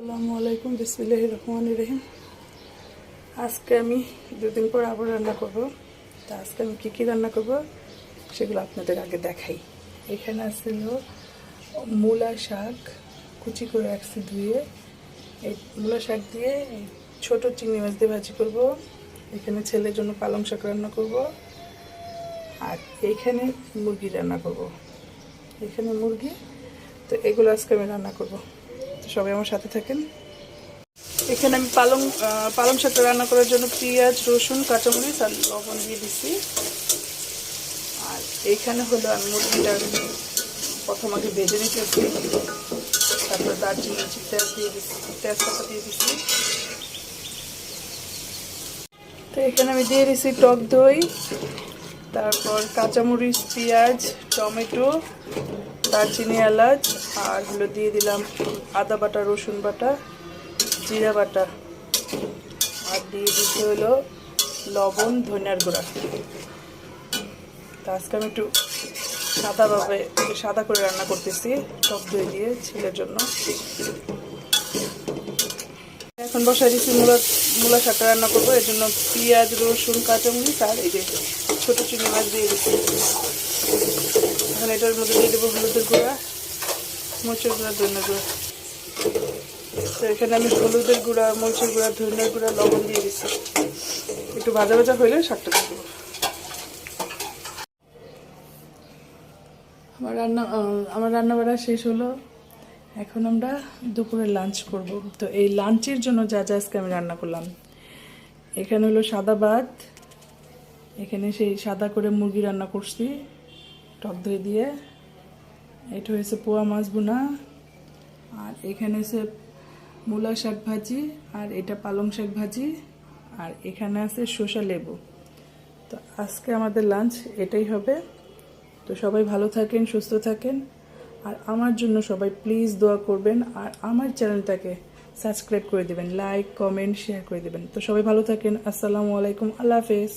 আসসালামু আলাইকুম, বিসমিল্লাহির রহমানির রহিম। আজকে আমি দুদিন পর আবার রান্না করব। তা আজকে আমি কী কী রান্না করব সেগুলো আপনাদের আগে দেখাই। এখানে ছিল মূলা শাক, কুচি করে রাখছি ধুয়ে। এই মূলা শাক দিয়ে এই ছোটো চিংড়ি মাছ দিয়ে ভাজি করব। এখানে ছেলের জন্য পালং শাক রান্না করব, আর এইখানে মুরগি রান্না করব। এখানে মুরগি, তো এগুলো আজকে আমি রান্না করব। তো সবাই আমার সাথে থাকেন। এখানে আমি পালং শাকটা রান্না করার জন্য পেঁয়াজ, রসুন, কাঁচামরিচ আর লবণ দিয়ে দিচ্ছি। আর এইখানে হলো আমি মুরগিটা প্রথম আগে ভেজে নিতেছি, তারপর দারচিনি তেজপাতা দিয়ে দিচ্ছি। তো এখানে আমি দিয়ে দিচ্ছি টক দই, তারপর কাঁচামরিচ, পেঁয়াজ, টমেটো, দারচিনি, এলাচ, আর হলো দিয়ে দিলাম আদা বাটা, রসুন বাটা, জিরা বাটা, আর দিয়ে দিতে হলো লবণ, ধনিয়ার গুঁড়া। তো আজকে আমি একটু সাদা করে রান্না করতেছি টক দই দিয়ে ছেলের জন্য। এখন বসাই দিচ্ছি মূলা শাকটা রান্না করবো। এর জন্য পেঁয়াজ, রসুন, কাঁচামরিচ আর এই যে ছোটো চিংড়ি মাছ দিয়ে দিচ্ছি। এখন এটার মধ্যে দিয়ে দেবো হলুদের গুঁড়া, মরিচের গুঁড়া, ধনিয়ার গুঁড়া। তো এখানে আমি হলুদের গুঁড়া, মরিচের গুঁড়া, ধনিয়ার গুঁড়া, লবণ দিয়ে দিচ্ছি। একটু ভাজা ভাজা হইলে শাকটা দিয়ে দেবো। আমার রান্না বাড়া শেষ হলো। এখন আমরা দুপুরে লাঞ্চ করব। তো এই লাঞ্চের জন্য যা যা আজকে আমি রান্না করলাম, এখানে হলো সাদা ভাত, এখানে সেই সাদা করে মুরগি রান্না করছি টক দই দিয়ে, এটা হয়েছে পোয়া মাছ বোনা, আর এখানে হচ্ছে মূলা শাক ভাজি, আর এটা পালং শাক ভাজি, আর এখানে আছে শসা লেবু। তো আজকে আমাদের লাঞ্চ এটাই হবে। তো সবাই ভালো থাকেন, সুস্থ থাকেন, আর আমার জন্য সবাই প্লিজ দোয়া করবেন, আর আমার চ্যানেলটাকে সাবস্ক্রাইব করে দেবেন, লাইক, কমেন্ট, শেয়ার করে দেবেন। তো সবাই ভালো থাকেন। আসসালামু আলাইকুম, আল্লাহ হাফেজ।